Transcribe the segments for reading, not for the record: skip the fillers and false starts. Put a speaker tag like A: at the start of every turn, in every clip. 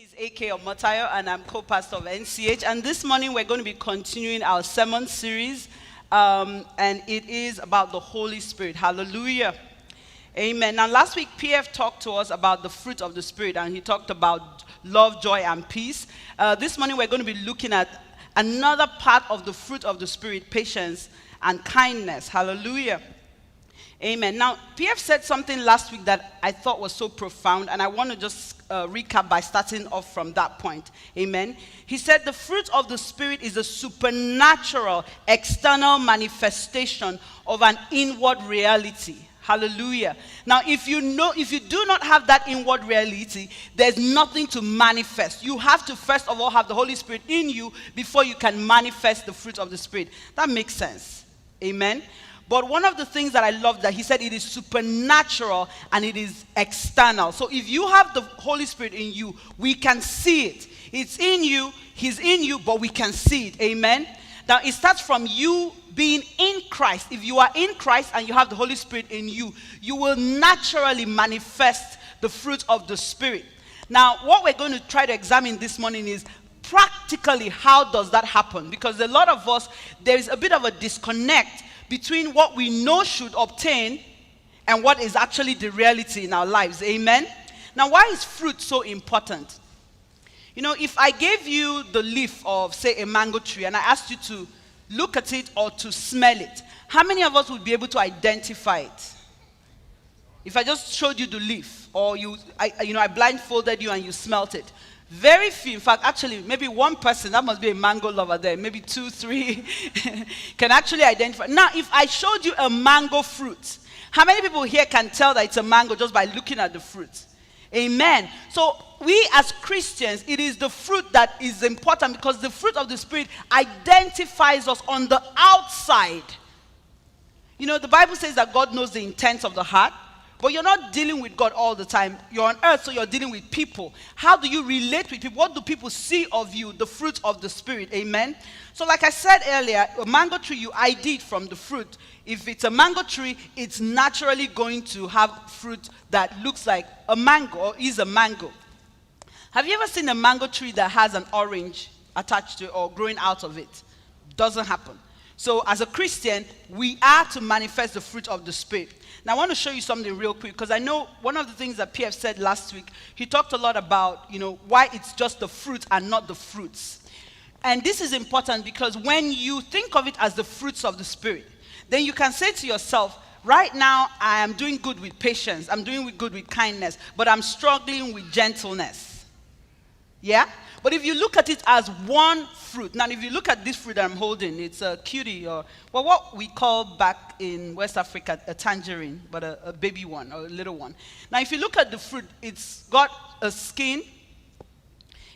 A: Is AK Omotayo, and I'm co-pastor of NCH. And this morning we're going to be continuing our sermon series, and it is about the Holy Spirit. Hallelujah. Amen. Now last week PF talked to us about the fruit of the Spirit, and he talked about love, joy, and peace. This morning we're going to be looking at another part of the fruit of the Spirit, patience and kindness. Hallelujah. Amen. Now, PF said something last week that I thought was so profound, and I want to just recap by starting off from that point. Amen. He said the fruit of the Spirit is a supernatural, external manifestation of an inward reality. Hallelujah. Now, if you do not have that inward reality, there's nothing to manifest. You have to first of all have the Holy Spirit in you before you can manifest the fruit of the Spirit. That makes sense. Amen. But one of the things that I love that he said it is supernatural and it is external. So if you have the Holy Spirit in you, we can see it. It's in you, he's in you, but we can see it. Amen. Now it starts from you being in Christ. If you are in Christ and you have the Holy Spirit in you, you will naturally manifest the fruit of the Spirit. Now what we're going to try to examine this morning is practically how does that happen? Because a lot of us, there is a bit of a disconnect between what we know should obtain and what is actually the reality in our lives. Amen. Now, why is fruit so important? You know, if I gave you the leaf of, say, a mango tree, and I asked you to look at it or to smell it, how many of us would be able to identify it? If I just showed you the leaf, or I blindfolded you and you smelt it. Very few, in fact, actually, maybe one person, that must be a mango lover there, maybe 2, 3, can actually identify. Now, if I showed you a mango fruit, how many people here can tell that it's a mango just by looking at the fruit? Amen. So, we as Christians, it is the fruit that is important because the fruit of the Spirit identifies us on the outside. You know, the Bible says that God knows the intents of the heart. But you're not dealing with God all the time. You're on earth, so you're dealing with people. How do you relate with people? What do people see of you? The fruit of the Spirit. Amen. So like I said earlier, a mango tree, you ID it from the fruit. If it's a mango tree, it's naturally going to have fruit that looks like a mango or is a mango. Have you ever seen a mango tree that has an orange attached to it or growing out of it? Doesn't happen. So as a Christian, we are to manifest the fruit of the Spirit. Now I want to show you something real quick because I know one of the things that PF said last week, he talked a lot about, why it's just the fruit and not the fruits. And this is important because when you think of it as the fruits of the Spirit, then you can say to yourself, right now I am doing good with patience, I'm doing good with kindness, but I'm struggling with gentleness. Yeah? But if you look at it as one fruit, now if you look at this fruit that I'm holding, it's a cutie or what we call back in West Africa a tangerine, but a baby one or a little one. Now if you look at the fruit, it's got a skin.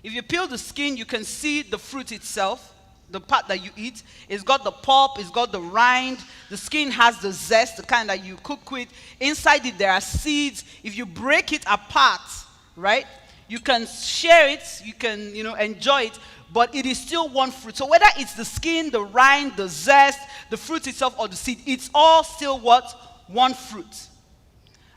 A: If you peel the skin, you can see the fruit itself, the part that you eat. It's got the pulp, it's got the rind, the skin has the zest, the kind that you cook with. Inside it there are seeds. If you break it apart, right? You can share it, you can, enjoy it, but it is still one fruit. So whether it's the skin, the rind, the zest, the fruit itself, or the seed, it's all still what? One fruit.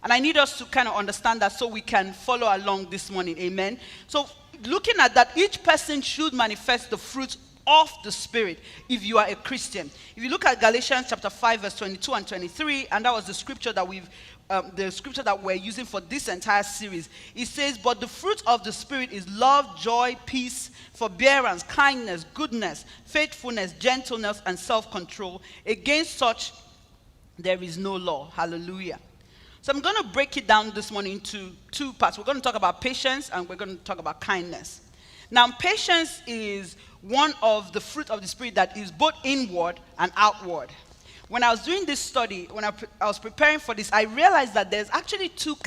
A: And I need us to kind of understand that so we can follow along this morning. Amen. So looking at that, each person should manifest the fruit of the Spirit if you are a Christian. If you look at Galatians chapter 5, verse 22 and 23, and that was the scripture that we're using for this entire series. It says, but the fruit of the Spirit is love, joy, peace, forbearance, kindness, goodness, faithfulness, gentleness, and self-control. Against such, there is no law. Hallelujah. So I'm going to break it down this morning into two parts. We're going to talk about patience and we're going to talk about kindness. Now, patience is one of the fruit of the Spirit that is both inward and outward. When I was doing this study, when I was preparing for this, I realized that there's actually two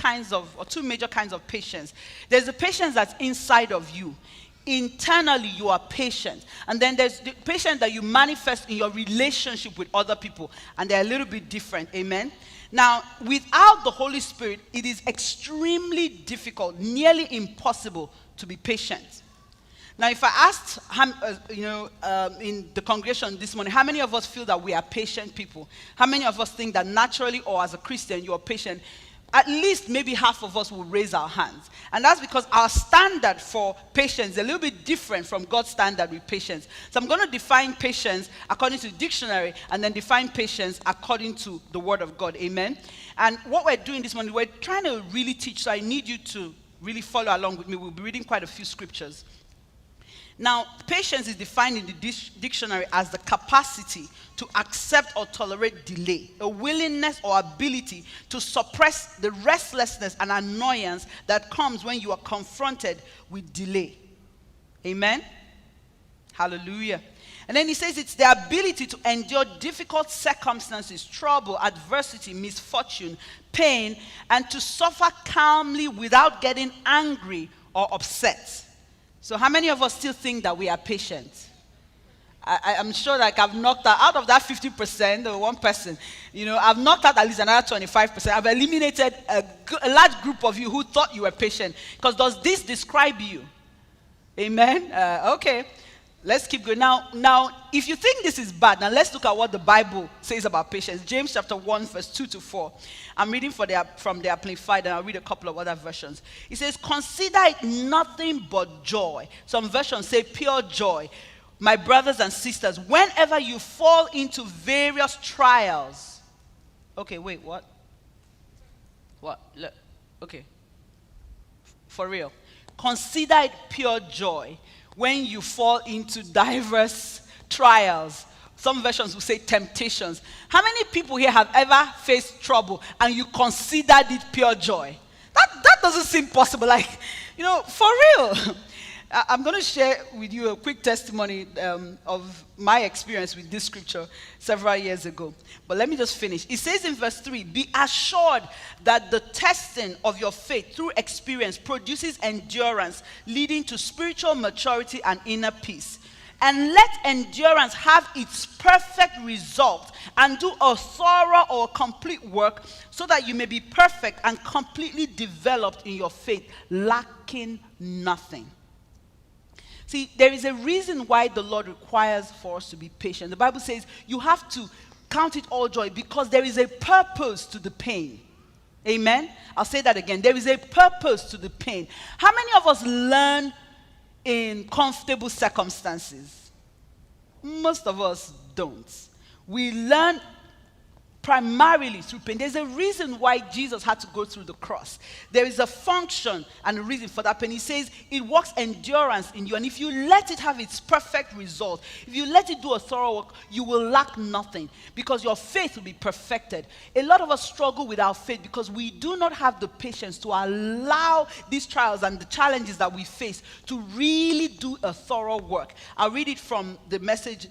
A: major kinds of patience. There's the patience that's inside of you. Internally, you are patient. And then there's the patience that you manifest in your relationship with other people. And they're a little bit different. Amen? Now, without the Holy Spirit, it is extremely difficult, nearly impossible to be patient. Now, if I asked, in the congregation this morning, how many of us feel that we are patient people? How many of us think that naturally or as a Christian you are patient? at least maybe half of us will raise our hands. And that's because our standard for patience is a little bit different from God's standard with patience. So I'm going to define patience according to the dictionary and then define patience according to the word of God. Amen. And what we're doing this morning, we're trying to really teach. So I need you to really follow along with me. We'll be reading quite a few scriptures. Now, patience is defined in the dictionary as the capacity to accept or tolerate delay, a willingness or ability to suppress the restlessness and annoyance that comes when you are confronted with delay. Amen? Hallelujah. And then he says it's the ability to endure difficult circumstances, trouble, adversity, misfortune, pain, and to suffer calmly without getting angry or upset. So how many of us still think that we are patient? I'm sure like I've knocked out of that 50%, or one person, I've knocked out at least another 25%. I've eliminated a large group of you who thought you were patient. Because does this describe you? Amen? Okay. Let's keep going. Now, if you think this is bad, now let's look at what the Bible says about patience. James chapter 1, verse 2 to 4. I'm reading from the Amplified, and I'll read a couple of other versions. It says, consider it nothing but joy. Some versions say pure joy. My brothers and sisters, whenever you fall into various trials. Okay, wait, what? What? Okay. For real. Consider it pure joy when you fall into diverse trials. Some versions will say temptations. How many people here have ever faced trouble and you considered it pure joy? That doesn't seem possible. Like, for real. I'm going to share with you a quick testimony of my experience with this scripture several years ago. But let me just finish. It says in verse 3, be assured that the testing of your faith through experience produces endurance, leading to spiritual maturity and inner peace. And let endurance have its perfect result and do a thorough or complete work so that you may be perfect and completely developed in your faith, lacking nothing. See, there is a reason why the Lord requires for us to be patient. The Bible says you have to count it all joy because there is a purpose to the pain. Amen? I'll say that again. There is a purpose to the pain. How many of us learn in comfortable circumstances? Most of us don't. We learn primarily through pain. There's a reason why Jesus had to go through the cross. There is a function and a reason for that pain. He says it works endurance in you. And if you let it have its perfect result, if you let it do a thorough work, you will lack nothing because your faith will be perfected. A lot of us struggle with our faith because we do not have the patience to allow these trials and the challenges that we face to really do a thorough work. I'll read it from the message.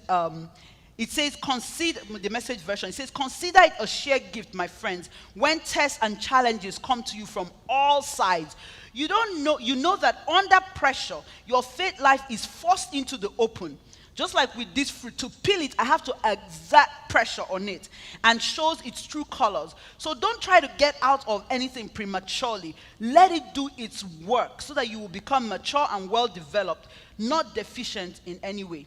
A: It says, consider, the Message version, it says, consider it a sheer gift, my friends, when tests and challenges come to you from all sides. You know that under pressure, your faith life is forced into the open. Just like with this fruit, to peel it, I have to exert pressure on it and shows its true colors. So don't try to get out of anything prematurely. Let it do its work so that you will become mature and well developed, not deficient in any way.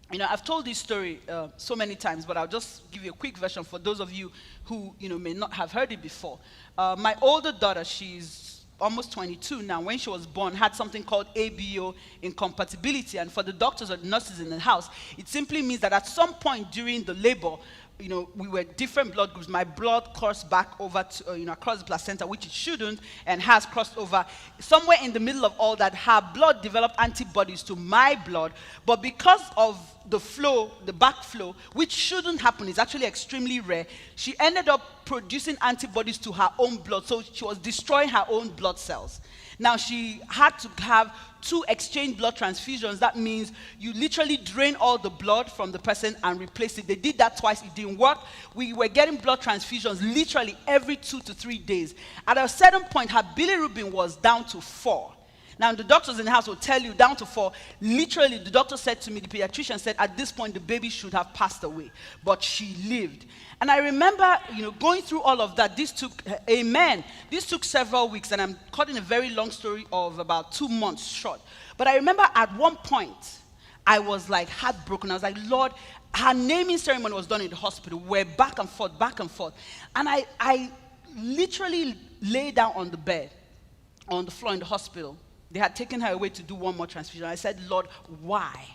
A: I've told this story so many times, but I'll just give you a quick version for those of you who, may not have heard it before. My older daughter, she's almost 22 now. When she was born, had something called ABO incompatibility. And for the doctors or the nurses in the house, it simply means that at some point during the labor, we were different blood groups. My blood crossed back over to, across the placenta, which it shouldn't, and has crossed over. Somewhere in the middle of all that, her blood developed antibodies to my blood, but because of the flow, the backflow, which shouldn't happen, is actually extremely rare, she ended up producing antibodies to her own blood, so she was destroying her own blood cells. Now, she had to have 2 exchange blood transfusions. That means you literally drain all the blood from the person and replace it. They did that twice. It didn't work. We were getting blood transfusions literally every 2 to 3 days. At a certain point, her bilirubin was down to 4. Now, the doctors in the house will tell you down to 4. Literally, the doctor said to me, the pediatrician said, at this point, the baby should have passed away. But she lived. And I remember, going through all of that. This took several weeks, and I'm cutting a very long story of about 2 months short. But I remember at one point, I was like heartbroken. I was like, Lord, her naming ceremony was done in the hospital. We're back and forth. And I literally lay down on the bed, on the floor in the hospital. They had taken her away to do one more transfusion. I said, Lord, why?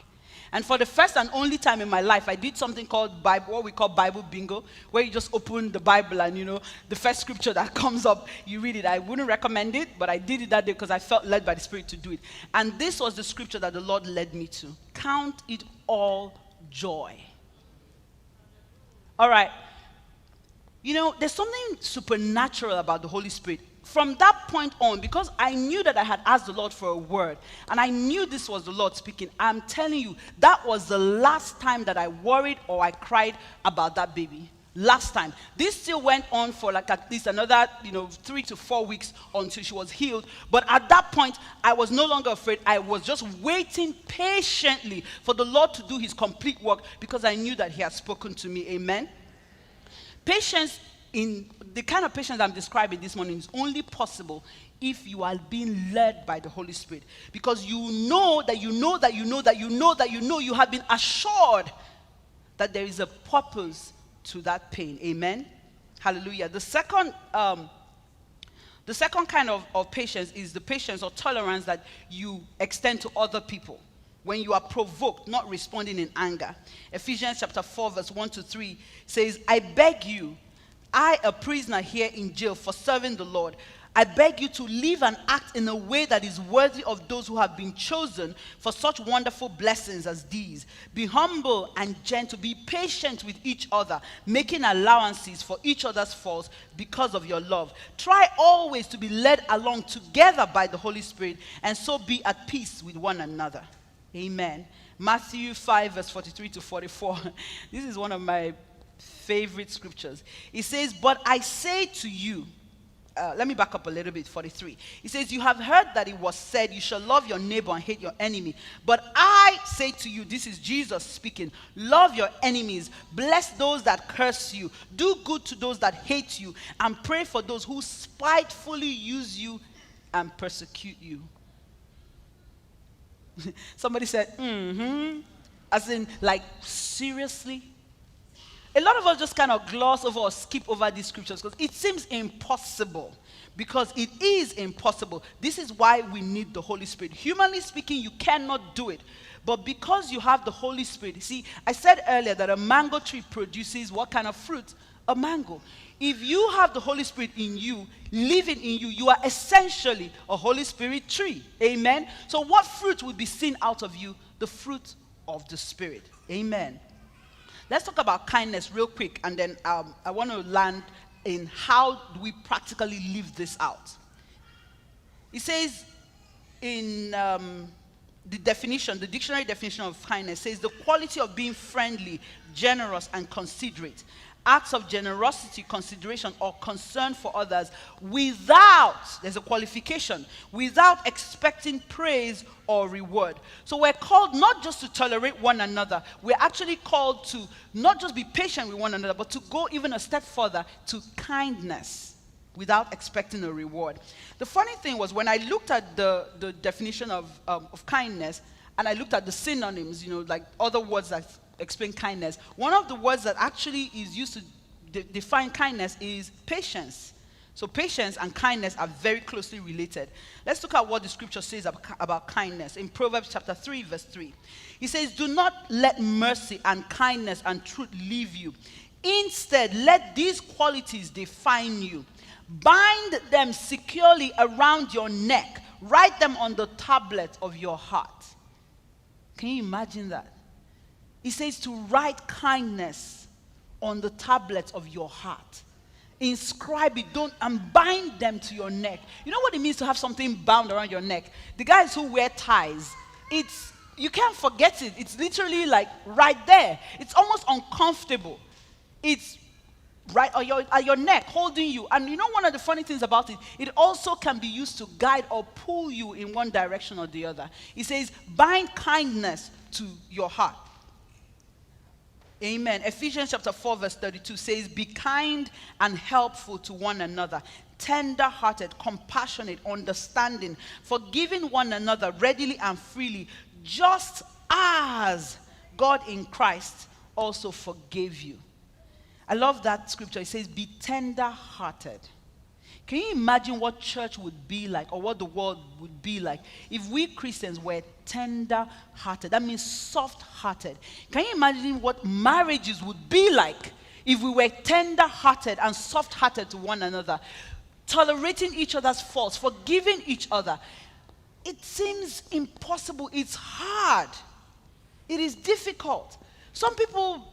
A: And for the first and only time in my life, I did something called Bible, what we call Bible bingo, where you just open the Bible and, the first scripture that comes up, you read it. I wouldn't recommend it, but I did it that day because I felt led by the Spirit to do it. And this was the scripture that the Lord led me to. Count it all joy. All right. There's something supernatural about the Holy Spirit. From that point on, because I knew that I had asked the Lord for a word, and I knew this was the Lord speaking, I'm telling you, that was the last time that I worried or I cried about that baby. Last time. This still went on for like at least another, 3 to 4 weeks until she was healed. But at that point, I was no longer afraid. I was just waiting patiently for the Lord to do his complete work because I knew that he had spoken to me. Amen. Patience, in the kind of patience I'm describing this morning, is only possible if you are being led by the Holy Spirit. Because you have been assured that there is a purpose to that pain. Amen. Hallelujah. The second kind of patience is the patience or tolerance that you extend to other people. When you are provoked, not responding in anger. Ephesians chapter 4 verse 1 to 3 says, I beg you, I, a prisoner here in jail for serving the Lord, I beg you to live and act in a way that is worthy of those who have been chosen for such wonderful blessings as these. Be humble and gentle. Be patient with each other, making allowances for each other's faults because of your love. Try always to be led along together by the Holy Spirit, and so be at peace with one another. Amen. Matthew 5 verse 43 to 44. This is one of my favorite scriptures. It says, but I say to you, let me back up a little bit, 43. It says, you have heard that it was said, you shall love your neighbor and hate your enemy. But I say to you, this is Jesus speaking, love your enemies, bless those that curse you, do good to those that hate you, and pray for those who spitefully use you and persecute you. Somebody said, as in, like, seriously? A lot of us just kind of gloss over or skip over these scriptures because it seems impossible. Because it is impossible. This is why we need the Holy Spirit. Humanly speaking, you cannot do it. But because you have the Holy Spirit, see, I said earlier that a mango tree produces what kind of fruit? A mango. If you have the Holy Spirit in you, living in you, you are essentially a Holy Spirit tree. Amen. So what fruit will be seen out of you? The fruit of the Spirit. Amen. Let's talk about kindness real quick, and then I want to land in how do we practically live this out. It says in the dictionary definition of kindness says the quality of being friendly, generous, and considerate. Acts of generosity, consideration, or concern for others without, there's a qualification, without expecting praise or reward. So we're called not just to tolerate one another, we're actually called to not just be patient with one another, but to go even a step further to kindness without expecting a reward. The funny thing was when I looked at the definition of kindness, and I looked at the synonyms, like other words that explain kindness, one of the words that actually is used to define kindness is patience. So patience and kindness are very closely related. Let's look at what the scripture says about kindness. In Proverbs chapter 3 verse 3. It says, do not let mercy and kindness and truth leave you. Instead, let these qualities define you. Bind them securely around your neck. Write them on the tablet of your heart. Can you imagine that? It says to write kindness on the tablet of your heart. Inscribe it, and bind them to your neck. You know what it means to have something bound around your neck? The guys who wear ties, you can't forget it. It's literally like right there. It's almost uncomfortable. It's right at your neck, holding you. And you know one of the funny things about it, it also can be used to guide or pull you in one direction or the other. It says, bind kindness to your heart. Amen. Ephesians chapter 4 verse 32 says, be kind and helpful to one another, tender-hearted, compassionate, understanding, forgiving one another readily and freely, just as God in Christ also forgave you. I love that scripture. It says, be tender-hearted. Can you imagine what church would be like, or what the world would be like, if we Christians were tender-hearted? That means soft-hearted. Can you imagine what marriages would be like if we were tender-hearted and soft-hearted to one another, tolerating each other's faults, forgiving each other? It seems impossible. It's hard. It is difficult. Some people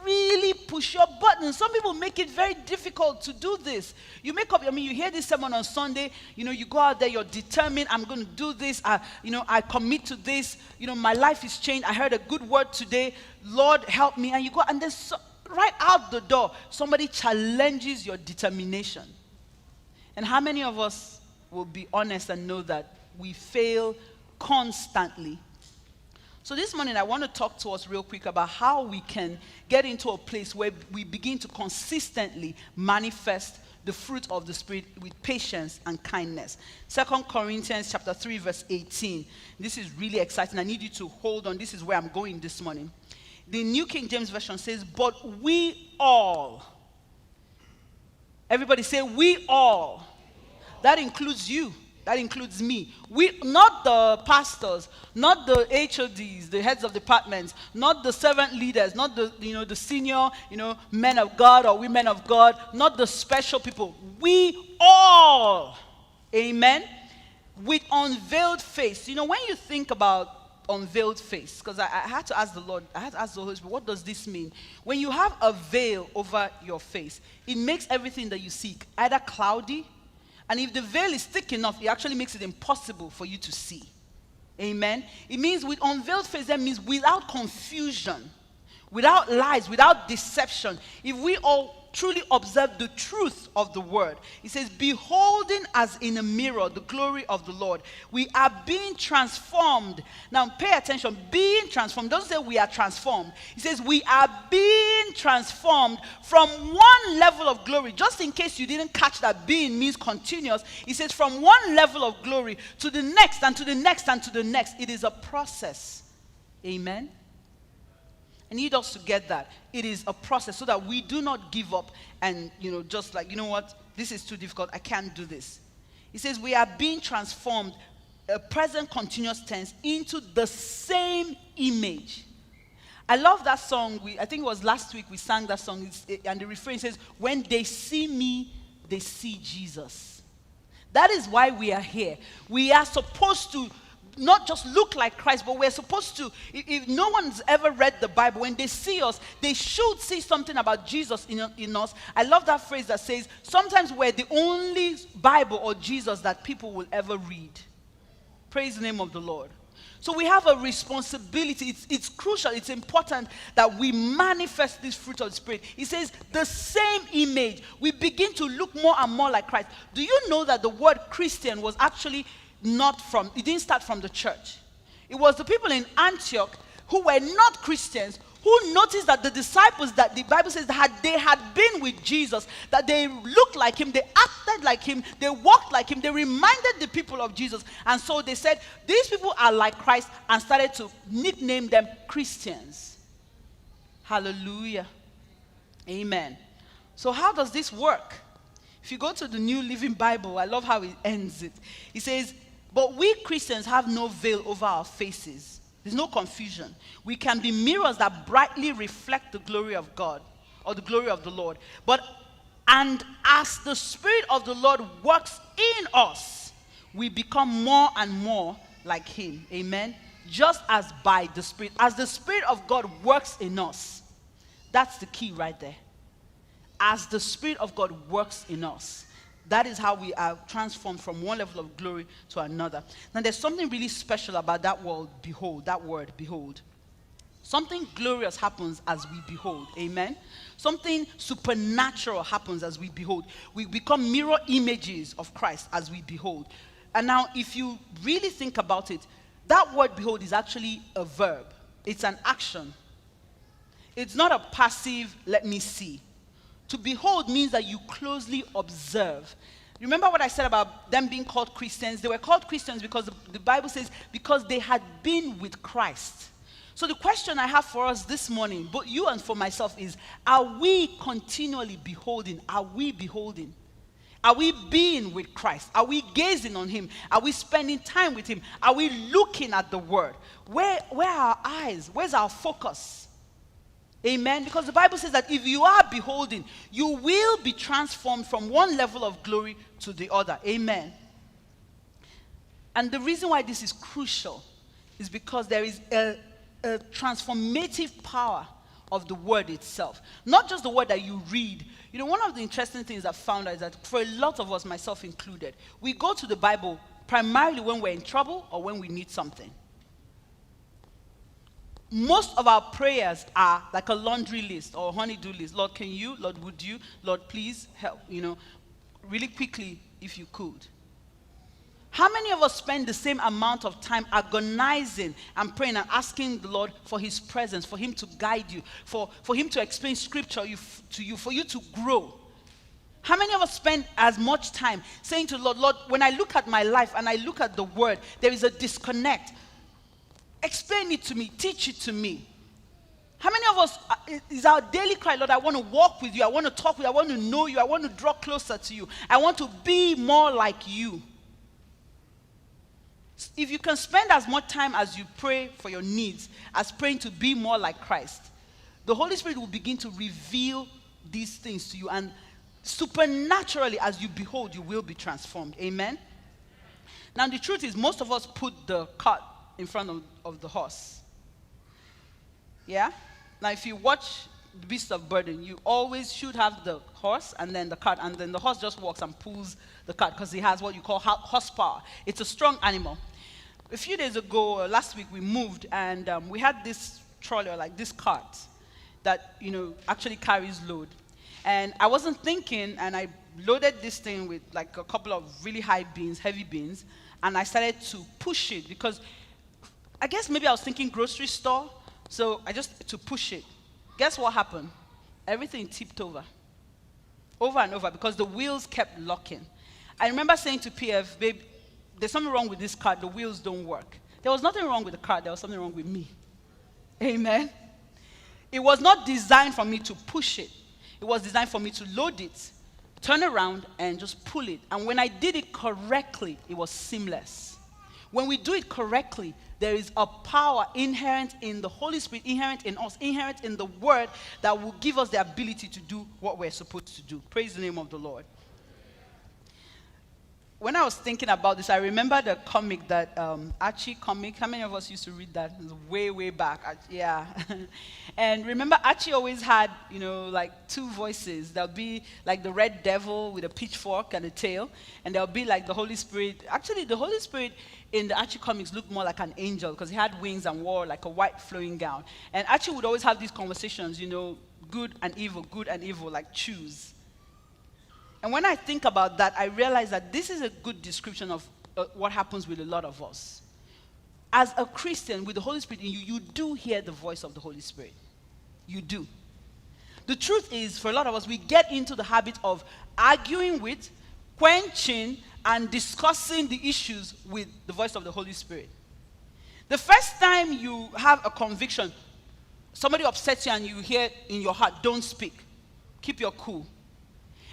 A: really push your buttons. Some people make it very difficult to do this. You make up, you hear this sermon on Sunday, you go out there, you're determined, I'm going to do this, I commit to this, my life is changed, I heard a good word today, Lord help me, and you go, and then right out the door, somebody challenges your determination. And how many of us will be honest and know that we fail constantly? So this morning, I want to talk to us real quick about how we can get into a place where we begin to consistently manifest the fruit of the Spirit with patience and kindness. 2 Corinthians chapter 3, verse 18. This is really exciting. I need you to hold on. This is where I'm going this morning. The New King James Version says, but we all. Everybody say, we all. That includes you. That includes me. We, not the pastors, not the HODs, the heads of departments, not the servant leaders, not the, the senior, men of God or women of God, not the special people. We all, amen, with unveiled face. When you think about unveiled face, because I had to ask the Lord, I had to ask the Holy Spirit, what does this mean? When you have a veil over your face, it makes everything that you seek either cloudy, and if the veil is thick enough, it actually makes it impossible for you to see. Amen? It means with unveiled face, that means without confusion, without lies, without deception. If we all truly observe the truth of the word, it says, beholding as in a mirror the glory of the Lord, we are being transformed. Now pay attention, being transformed doesn't say we are transformed. It says we are being transformed from one level of glory. Just in case you didn't catch that being means continuous, it says from one level of glory to the next and to the next and to the next. It is a process. Amen? I need us to get that. It is a process so that we do not give up and, just like, what? This is too difficult. I can't do this. It says we are being transformed, a present continuous tense, into the same image. I love that song. I think it was last week we sang that song. And the refrain says, when they see me, they see Jesus. That is why we are here. We are supposed to not just look like Christ, but we're supposed to, if no one's ever read the Bible, when they see us, they should see something about Jesus in us. I love that phrase that says, sometimes we're the only Bible or Jesus that people will ever read. Praise the name of the Lord. So we have a responsibility. It's crucial, it's important that we manifest this fruit of the Spirit. It says the same image. We begin to look more and more like Christ. Do you know that the word Christian was actually it didn't start from the church. It was the people in Antioch who were not Christians who noticed that the disciples that the Bible says that they had been with Jesus, that they looked like him, they acted like him, they walked like him, they reminded the people of Jesus. And so they said, these people are like Christ, and started to nickname them Christians. Hallelujah. Amen. So how does this work? If you go to the New Living Bible, I love how it ends it. It says, but we Christians have no veil over our faces. There's no confusion. We can be mirrors that brightly reflect the glory of God or the glory of the Lord. And as the Spirit of the Lord works in us, we become more and more like him. Amen? Just as by the Spirit. As the Spirit of God works in us. That's the key right there. As the Spirit of God works in us. That is how we are transformed from one level of glory to another. Now there's something really special about that word, behold. That word, behold. Something glorious happens as we behold. Amen? Something supernatural happens as we behold. We become mirror images of Christ as we behold. And now if you really think about it, that word behold is actually a verb. It's an action. It's not a passive, let me see. To behold means that you closely observe. Remember what I said about them being called Christians? They were called Christians because the Bible says, because they had been with Christ. So the question I have for us this morning, both you and for myself, is, are we continually beholding? Are we beholding? Are we being with Christ? Are we gazing on him? Are we spending time with him? Are we looking at the word? Where are our eyes? Where's our focus? Amen. Because the Bible says that if you are beholding, you will be transformed from one level of glory to the other. Amen. And the reason why this is crucial is because there is a transformative power of the word itself. Not just the word that you read. You know, one of the interesting things I've found is that for a lot of us, myself included, we go to the Bible primarily when we're in trouble or when we need something. Most of our prayers are like a laundry list or a honey-do list. Lord, can you? Lord, would you? Lord, please help. You know, really quickly if you could. How many of us spend the same amount of time agonizing and praying and asking the Lord for his presence, for him to guide you, for him to explain scripture to you, for you to grow? How many of us spend as much time saying to the Lord, Lord, when I look at my life and I look at the word, there is a disconnect. Explain it to me, teach it to me. How many of us, is our daily cry, Lord, I want to walk with you, I want to talk with you, I want to know you, I want to draw closer to you, I want to be more like you. If you can spend as much time as you pray for your needs as praying to be more like Christ, the Holy Spirit will begin to reveal these things to you, and supernaturally as you behold, you will be transformed. Amen? Now the truth is, most of us put the cart in front of the horse. Yeah? Now if you watch the beast of burden, you always should have the horse and then the cart, and then the horse just walks and pulls the cart because he has what you call horsepower. It's a strong animal. A few days ago, last week, we moved, and we had this trolley, or like this cart, that, you know, actually carries load. And I wasn't thinking, and I loaded this thing with like a couple of really high beans, heavy beans, and I started to push it because I guess maybe I was thinking grocery store, so I just to push it. Guess what happened? Everything tipped over and over, because the wheels kept locking. I remember saying to PF, babe, there's something wrong with this cart, the wheels don't work. There was nothing wrong with the cart, there was something wrong with me. Amen. It was not designed for me to push it. It was designed for me to load it, turn around, and just pull it. And when I did it correctly, it was seamless. When we do it correctly, there is a power inherent in the Holy Spirit, inherent in us, inherent in the Word, that will give us the ability to do what we're supposed to do. Praise the name of the Lord. When I was thinking about this, I remember the comic that, Archie comic. How many of us used to read that? It was way, way back. Yeah. And remember, Archie always had, you know, like two voices. There'll be like the red devil with a pitchfork and a tail. And there'll be like the Holy Spirit. Actually, the Holy Spirit in the Archie comics looked more like an angel because he had wings and wore like a white flowing gown. And Archie would always have these conversations, you know, good and evil, like choose. And when I think about that, I realize that this is a good description of what happens with a lot of us. As a Christian with the Holy Spirit in you, you do hear the voice of the Holy Spirit. You do. The truth is, for a lot of us, we get into the habit of arguing with, quenching, and discussing the issues with the voice of the Holy Spirit. The first time you have a conviction, somebody upsets you and you hear in your heart, don't speak. Keep your cool.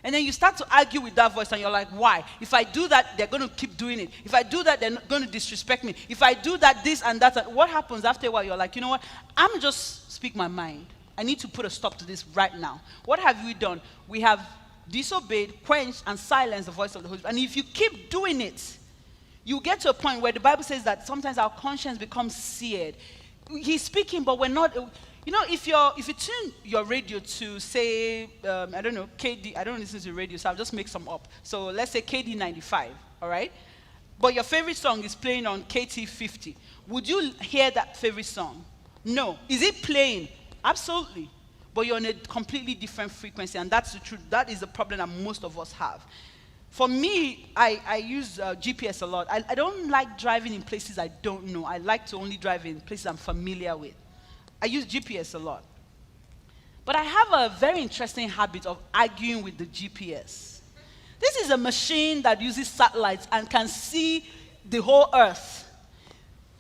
A: And then you start to argue with that voice, and you're like, why? If I do that, they're going to keep doing it. If I do that, they're going to disrespect me. If I do that, this and that. What happens after a while? You're like, you know what? I'm just speak my mind. I need to put a stop to this right now. What have we done? We have disobeyed, quenched, and silenced the voice of the Holy Spirit. And if you keep doing it, you get to a point where the Bible says that sometimes our conscience becomes seared. He's speaking, but we're not. You know, if you tune your radio to, say, I don't know, KD, I don't listen to radio, so I'll just make some up. So let's say KD 95, all right? But your favorite song is playing on KT 50. Would you hear that favorite song? No. Is it playing? Absolutely. But you're on a completely different frequency, and that's the truth. That is the problem that most of us have. For me, I use GPS a lot. I don't like driving in places I don't know. I like to only drive in places I'm familiar with. I use GPS a lot. But I have a very interesting habit of arguing with the GPS. This is a machine that uses satellites and can see the whole earth.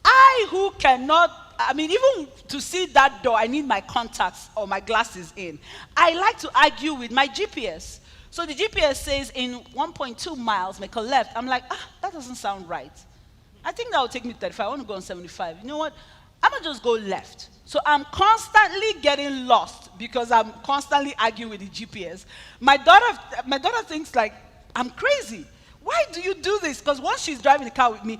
A: I, who cannot, even to see that door, I need my contacts or my glasses in. I like to argue with my GPS. So the GPS says in 1.2 miles, make a left. I'm like, that doesn't sound right. I think that will take me 35. I want to go on 75. You know what? I'm going to just go left. So I'm constantly getting lost because I'm constantly arguing with the GPS. My daughter thinks like, I'm crazy. Why do you do this? Because once she's driving the car with me,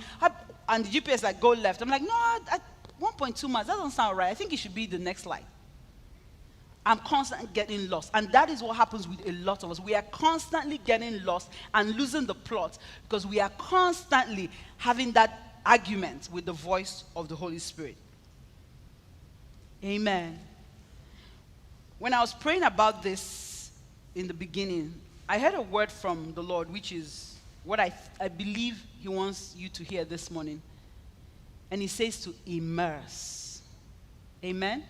A: and the GPS like, go left. I'm like, no, at 1.2 miles, that doesn't sound right. I think it should be the next light. I'm constantly getting lost. And that is what happens with a lot of us. We are constantly getting lost and losing the plot because we are constantly having that argument with the voice of the Holy Spirit. Amen. When I was praying about this in the beginning, I heard a word from the Lord, which is what I believe He wants you to hear this morning. And He says to immerse. Amen?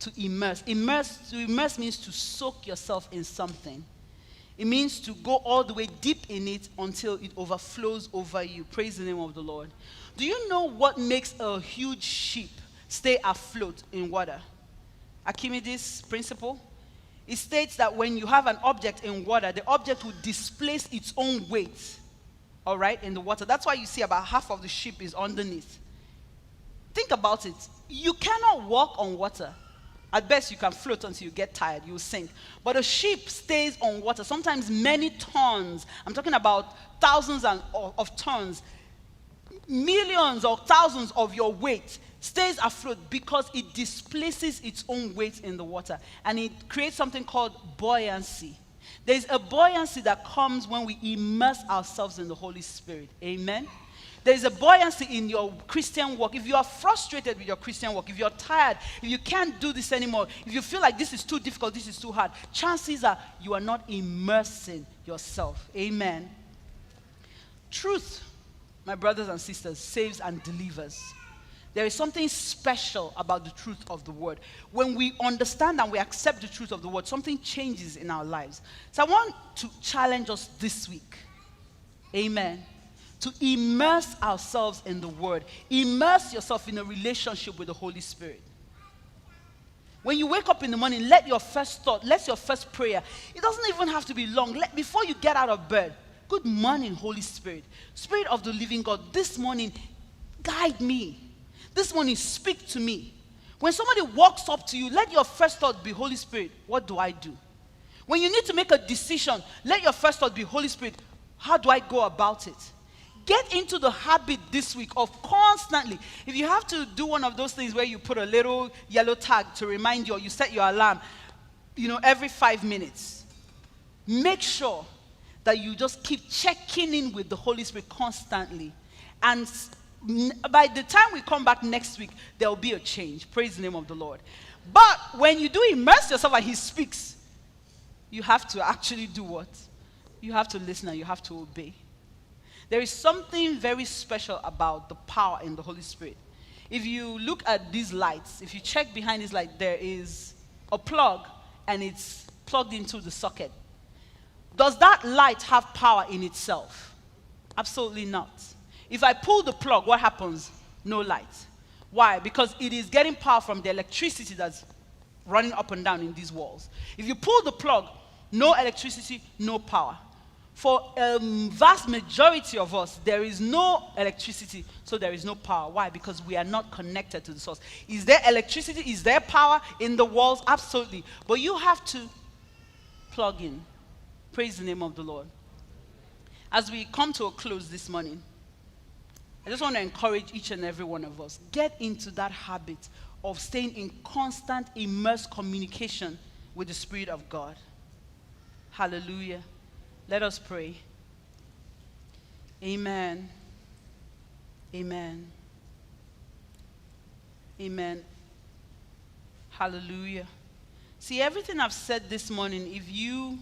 A: To immerse. To immerse means to soak yourself in something. It means to go all the way deep in it until it overflows over you. Praise the name of the Lord. Do you know what makes a huge ship stay afloat in water? Archimedes' principle. It states that when you have an object in water, the object will displace its own weight, all right, in the water. That's why you see about half of the ship is underneath. Think about it. You cannot walk on water. At best, you can float until you get tired. You'll sink. But a ship stays on water, sometimes many tons. I'm talking about thousands of tons. Millions or thousands of your weight stays afloat because it displaces its own weight in the water. And it creates something called buoyancy. There's a buoyancy that comes when we immerse ourselves in the Holy Spirit. Amen? There's a buoyancy in your Christian walk. If you are frustrated with your Christian walk, if you're tired, if you can't do this anymore, if you feel like this is too difficult, this is too hard, chances are you are not immersing yourself. Amen. Truth, my brothers and sisters, saves and delivers. There is something special about the truth of the word. When we understand and we accept the truth of the word, something changes in our lives. So I want to challenge us this week. Amen. To immerse ourselves in the word. Immerse yourself in a relationship with the Holy Spirit. When you wake up in the morning, let your first thought, let your first prayer, it doesn't even have to be long. Before you get out of bed, good morning, Holy Spirit. Spirit of the living God, this morning, guide me. This morning, speak to me. When somebody walks up to you, let your first thought be, Holy Spirit, what do I do? When you need to make a decision, let your first thought be, Holy Spirit, how do I go about it? Get into the habit this week of constantly, if you have to do one of those things where you put a little yellow tag to remind you, or you set your alarm, every 5 minutes, make sure that you just keep checking in with the Holy Spirit constantly. And by the time we come back next week, there will be a change. Praise the name of the Lord. But when you do immerse yourself and He speaks, you have to actually do what? You have to listen and you have to obey. There is something very special about the power in the Holy Spirit. If you look at these lights, if you check behind this light, there is a plug and it's plugged into the socket. Does that light have power in itself? Absolutely not. If I pull the plug, what happens? No light. Why? Because it is getting power from the electricity that's running up and down in these walls. If you pull the plug, no electricity, no power. For a vast majority of us, there is no electricity, so there is no power. Why? Because we are not connected to the source. Is there electricity? Is there power in the walls? Absolutely. But you have to plug in. Praise the name of the Lord. As we come to a close this morning, I just want to encourage each and every one of us. Get into that habit of staying in constant, immersed communication with the Spirit of God. Hallelujah. Let us pray. Amen. Amen. Amen. Hallelujah. See, everything I've said this morning, if you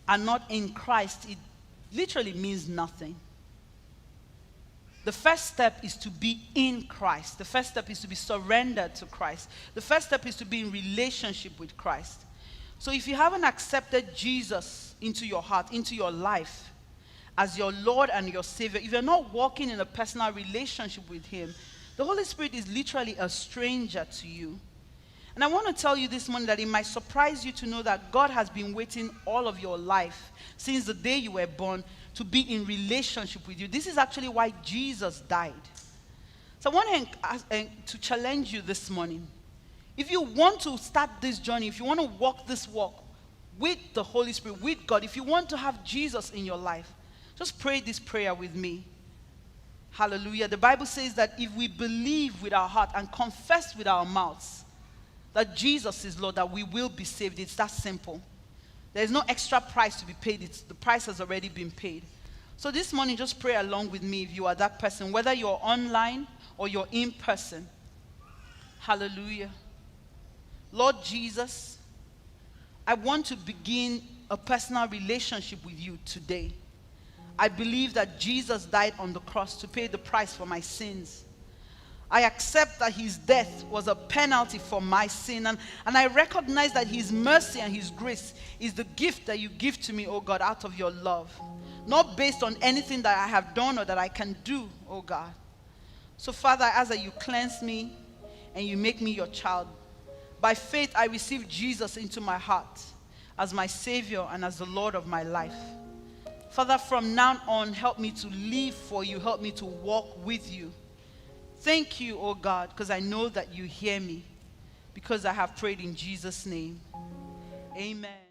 A: are not in Christ, it literally means nothing. The first step is to be in Christ. The first step is to be surrendered to Christ. The first step is to be in relationship with Christ. So if you haven't accepted Jesus into your heart, into your life, as your Lord and your Savior, if you're not walking in a personal relationship with Him, the Holy Spirit is literally a stranger to you. And I want to tell you this morning that it might surprise you to know that God has been waiting all of your life, since the day you were born, to be in relationship with you. This is actually why Jesus died. So I want to challenge you this morning. If you want to start this journey, if you want to walk this walk with the Holy Spirit, with God, if you want to have Jesus in your life, just pray this prayer with me. Hallelujah. The Bible says that if we believe with our heart and confess with our mouths that Jesus is Lord, that we will be saved. It's that simple. There's no extra price to be paid. The price has already been paid. So this morning, just pray along with me if you are that person, whether you're online or you're in person. Hallelujah. Lord Jesus, I want to begin a personal relationship with you today. I believe that Jesus died on the cross to pay the price for my sins. I accept that his death was a penalty for my sin. And I recognize that his mercy and his grace is the gift that you give to me, oh God, out of your love. Not based on anything that I have done or that I can do, oh God. So Father, I ask that you cleanse me and you make me your child. By faith, I receive Jesus into my heart as my Savior and as the Lord of my life. Father, from now on, help me to live for you. Help me to walk with you. Thank you, oh God, because I know that you hear me, because I have prayed in Jesus' name. Amen.